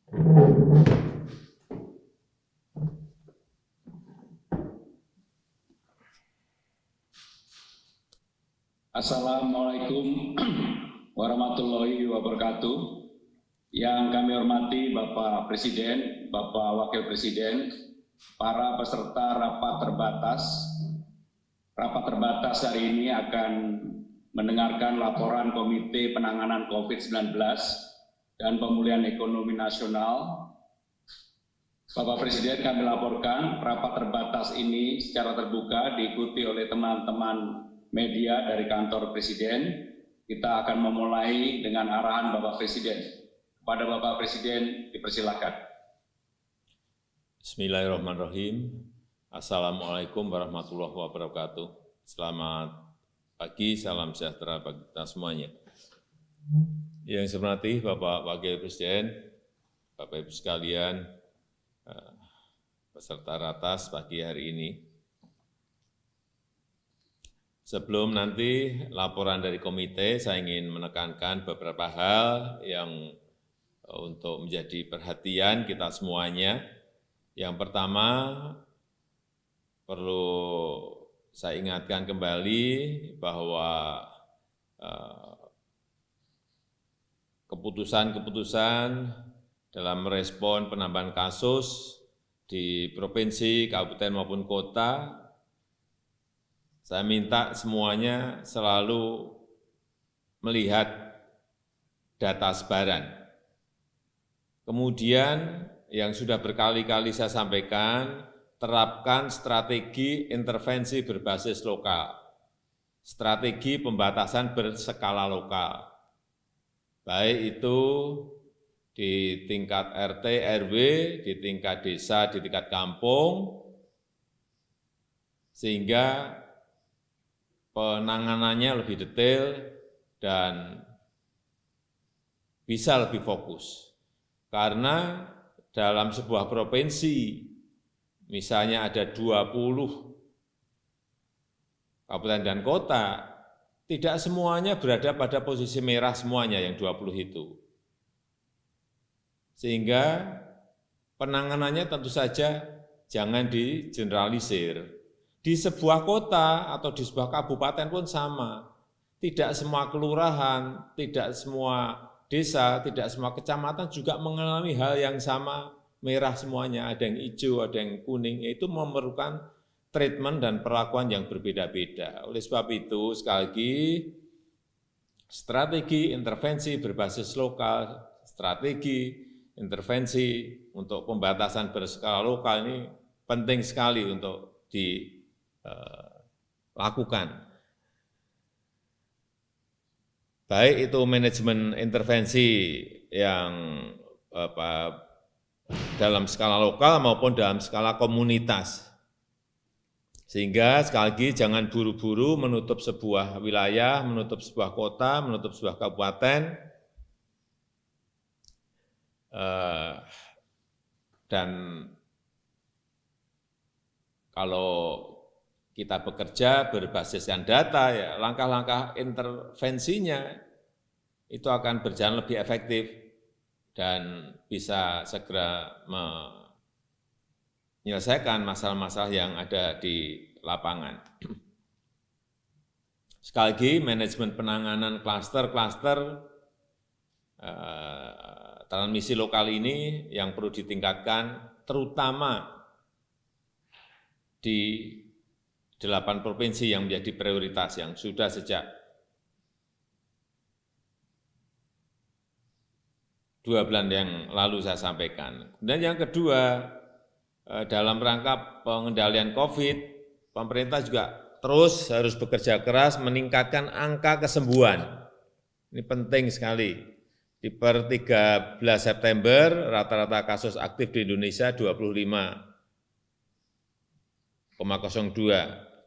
Assalamualaikum warahmatullahi wabarakatuh. Yang kami hormati Bapak Presiden, Bapak Wakil Presiden, para peserta rapat terbatas. Rapat terbatas hari ini akan mendengarkan laporan Komite Penanganan COVID-19 dan Pemulihan Ekonomi Nasional. Bapak Presiden, kami laporkan rapat terbatas ini secara terbuka diikuti oleh teman-teman media dari kantor Presiden. Kita akan memulai dengan arahan Bapak Presiden. Kepada Bapak Presiden, dipersilakan. Bismillahirrahmanirrahim. Assalamualaikum warahmatullahi wabarakatuh. Selamat pagi, salam sejahtera bagi kita semuanya. Yang saya hormati Bapak Wakil Presiden, Bapak Ibu sekalian, peserta ratas pagi hari ini. Sebelum nanti laporan dari komite, saya ingin menekankan beberapa hal yang untuk menjadi perhatian kita semuanya. Yang pertama, perlu saya ingatkan kembali bahwa keputusan-keputusan dalam merespon penambahan kasus di provinsi, kabupaten maupun kota, saya minta semuanya selalu melihat data sebaran. Kemudian yang sudah berkali-kali saya sampaikan, terapkan strategi intervensi berbasis lokal, strategi pembatasan berskala lokal, baik itu di tingkat RT, RW, di tingkat desa, di tingkat kampung, sehingga penanganannya lebih detail dan bisa lebih fokus. Karena dalam sebuah provinsi, misalnya ada 20 kabupaten dan kota, tidak semuanya berada pada posisi merah semuanya yang 20 itu. Sehingga penanganannya tentu saja jangan digeneralisir. Di sebuah kota atau di sebuah kabupaten pun sama. Tidak semua kelurahan, tidak semua desa, tidak semua kecamatan juga mengalami hal yang sama, merah semuanya, ada yang hijau, ada yang kuning, itu memerlukan treatment dan perlakuan yang berbeda-beda. Oleh sebab itu, sekali lagi, strategi intervensi berbasis lokal, strategi intervensi untuk pembatasan berskala lokal ini penting sekali untuk dilakukan. Baik itu manajemen intervensi yang dalam skala lokal maupun dalam skala komunitas. Sehingga sekali lagi jangan buru-buru menutup sebuah wilayah, menutup sebuah kota, menutup sebuah kabupaten, dan kalau kita bekerja berbasiskan data, ya langkah-langkah intervensinya itu akan berjalan lebih efektif dan bisa segera menyelesaikan masalah-masalah yang ada di lapangan. Sekali lagi, manajemen penanganan klaster-klaster transmisi lokal ini yang perlu ditingkatkan, terutama di 8 provinsi yang menjadi prioritas yang sudah sejak 2 bulan yang lalu saya sampaikan. Dan yang kedua, dalam rangka pengendalian COVID, pemerintah juga terus harus bekerja keras meningkatkan angka kesembuhan. Ini penting sekali. Di per 13 September, rata-rata kasus aktif di Indonesia 25,02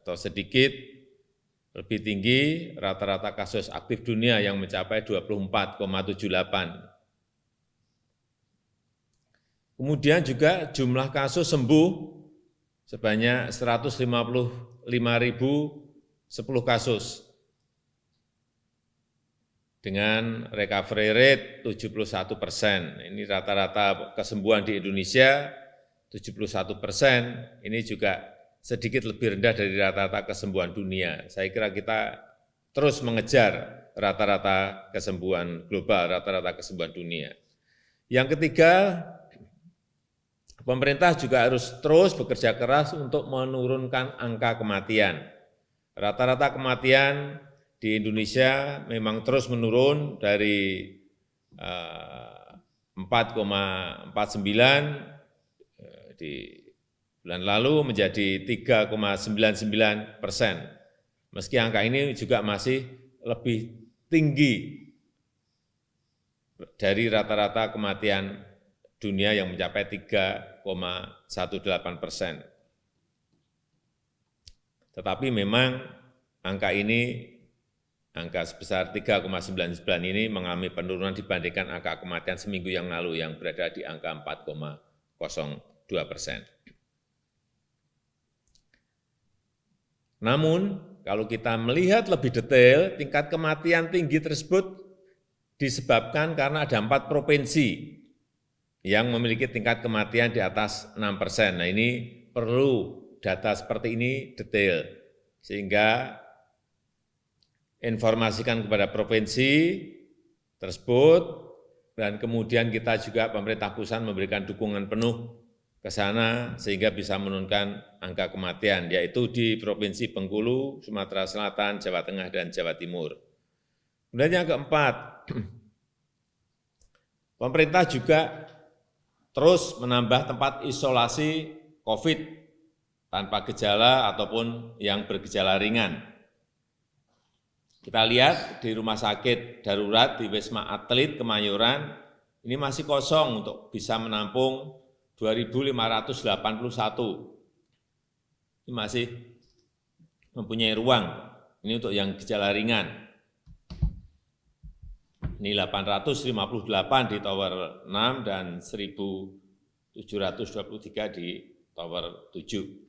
atau sedikit lebih tinggi rata-rata kasus aktif dunia yang mencapai 24,78. Kemudian juga jumlah kasus sembuh sebanyak 155.010 kasus. dengan recovery rate 71%. Ini rata-rata kesembuhan di Indonesia 71%. Ini juga sedikit lebih rendah dari rata-rata kesembuhan dunia. Saya kira kita terus mengejar rata-rata kesembuhan global, rata-rata kesembuhan dunia. Yang ketiga, pemerintah juga harus terus bekerja keras untuk menurunkan angka kematian. Rata-rata kematian di Indonesia memang terus menurun dari 4,49 di bulan lalu menjadi 3,99%. Meski angka ini juga masih lebih tinggi dari rata-rata kematian dunia yang mencapai 3,18%. Tetapi memang angka ini, angka sebesar 3,99 ini mengalami penurunan dibandingkan angka kematian seminggu yang lalu yang berada di angka 4,02%. Namun, kalau kita melihat lebih detail, tingkat kematian tinggi tersebut disebabkan karena ada 4 provinsi yang memiliki tingkat kematian di atas 6%. Nah, ini perlu data seperti ini detail, sehingga informasikan kepada provinsi tersebut, dan kemudian kita juga pemerintah pusat memberikan dukungan penuh ke sana sehingga bisa menurunkan angka kematian, yaitu di Provinsi Bengkulu, Sumatera Selatan, Jawa Tengah, dan Jawa Timur. Kemudian yang keempat, pemerintah juga terus menambah tempat isolasi COVID tanpa gejala ataupun yang bergejala ringan. Kita lihat di rumah sakit darurat di Wisma Atlet Kemayoran, ini masih kosong untuk bisa menampung 2.581. Ini masih mempunyai ruang, ini untuk yang gejala ringan. Ini 858 di Tower 6 dan 1.723 di Tower 7.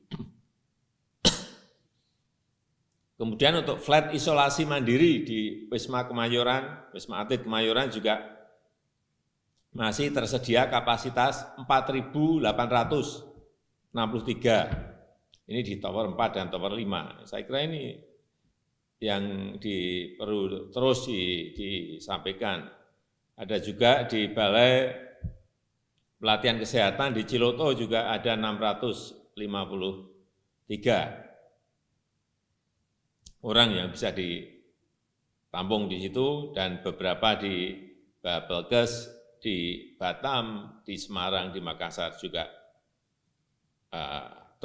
Kemudian untuk flat isolasi mandiri di Wisma Kemayoran, Wisma Atlet Kemayoran juga masih tersedia kapasitas 4.863. Ini di Tower 4 dan Tower 5. Saya kira ini yang perlu terus disampaikan. Ada juga di Balai Pelatihan Kesehatan di Ciloto juga ada 653 orang yang bisa ditampung di situ, dan beberapa di Babelkes, di Batam, di Semarang, di Makassar juga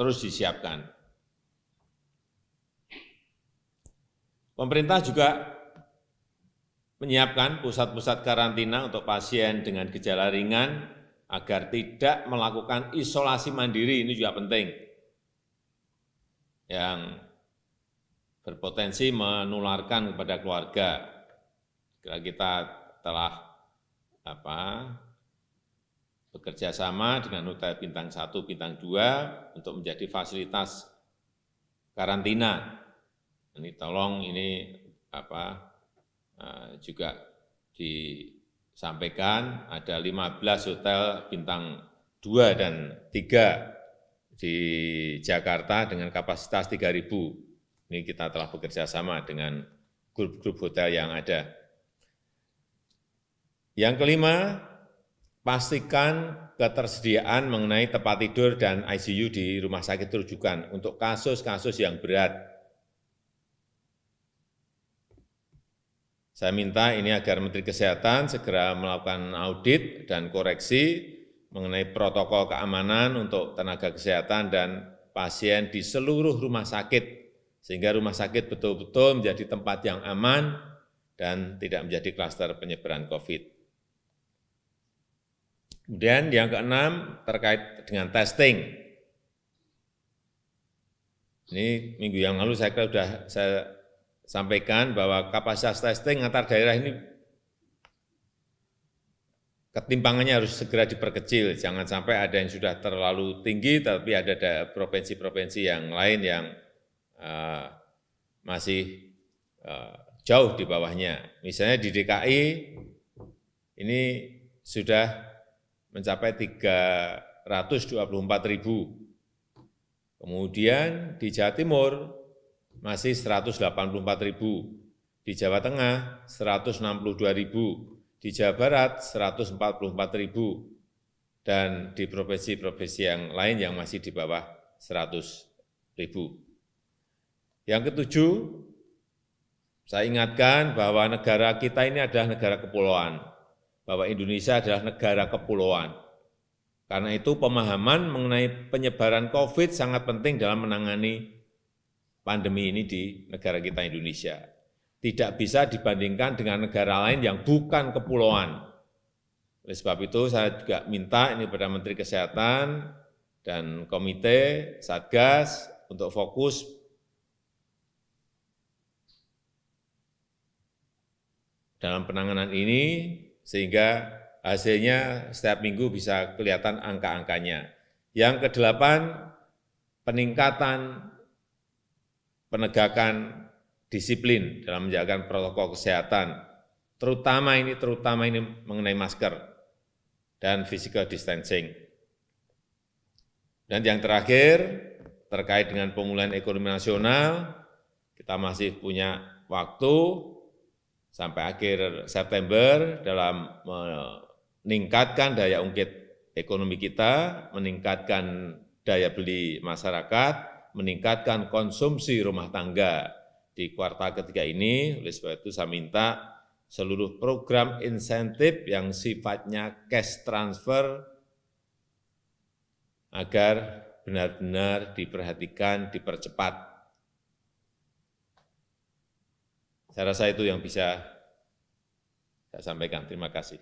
terus disiapkan. Pemerintah juga menyiapkan pusat-pusat karantina untuk pasien dengan gejala ringan agar tidak melakukan isolasi mandiri, ini juga penting, yang berpotensi menularkan kepada keluarga. Kita telah bekerja sama dengan Hotel Bintang 1, Bintang 2 untuk menjadi fasilitas karantina. Ini tolong ini juga disampaikan, ada 15 hotel Bintang 2 dan 3 di Jakarta dengan kapasitas 3.000. Ini kita telah bekerja sama dengan grup-grup hotel yang ada. Yang kelima, pastikan ketersediaan mengenai tempat tidur dan ICU di rumah sakit rujukan untuk kasus-kasus yang berat. Saya minta ini agar Menteri Kesehatan segera melakukan audit dan koreksi mengenai protokol keamanan untuk tenaga kesehatan dan pasien di seluruh rumah sakit, sehingga rumah sakit betul-betul menjadi tempat yang aman dan tidak menjadi klaster penyebaran COVID. Kemudian yang keenam, terkait dengan testing. Ini minggu yang lalu saya kira sudah saya sampaikan bahwa kapasitas testing antar daerah ini ketimpangannya harus segera diperkecil. Jangan sampai ada yang sudah terlalu tinggi, tapi ada provinsi-provinsi yang lain yang masih jauh di bawahnya. Misalnya di DKI ini sudah mencapai 324.000. Kemudian di Jawa Timur masih 184.000, di Jawa Tengah 162.000, di Jawa Barat 144.000, dan di provinsi-provinsi yang lain yang masih di bawah 100.000. Yang ketujuh, saya ingatkan bahwa negara kita ini adalah negara kepulauan, bahwa Indonesia adalah negara kepulauan. Karena itu pemahaman mengenai penyebaran COVID sangat penting dalam menangani pandemi ini di negara kita Indonesia. Tidak bisa dibandingkan dengan negara lain yang bukan kepulauan. Oleh sebab itu saya juga minta ini pada Menteri Kesehatan dan Komite Satgas untuk fokus dalam penanganan ini sehingga hasilnya setiap minggu bisa kelihatan angka-angkanya. Yang kedelapan, peningkatan penegakan disiplin dalam menjalankan protokol kesehatan, terutama ini mengenai masker dan physical distancing. Dan yang terakhir, terkait dengan pemulihan ekonomi nasional, kita masih punya waktu sampai akhir September dalam meningkatkan daya ungkit ekonomi kita, meningkatkan daya beli masyarakat, meningkatkan konsumsi rumah tangga di kuartal ketiga ini. Oleh sebab itu saya minta seluruh program insentif yang sifatnya cash transfer agar benar-benar diperhatikan, dipercepat. Saya rasa itu yang bisa saya sampaikan. Terima kasih.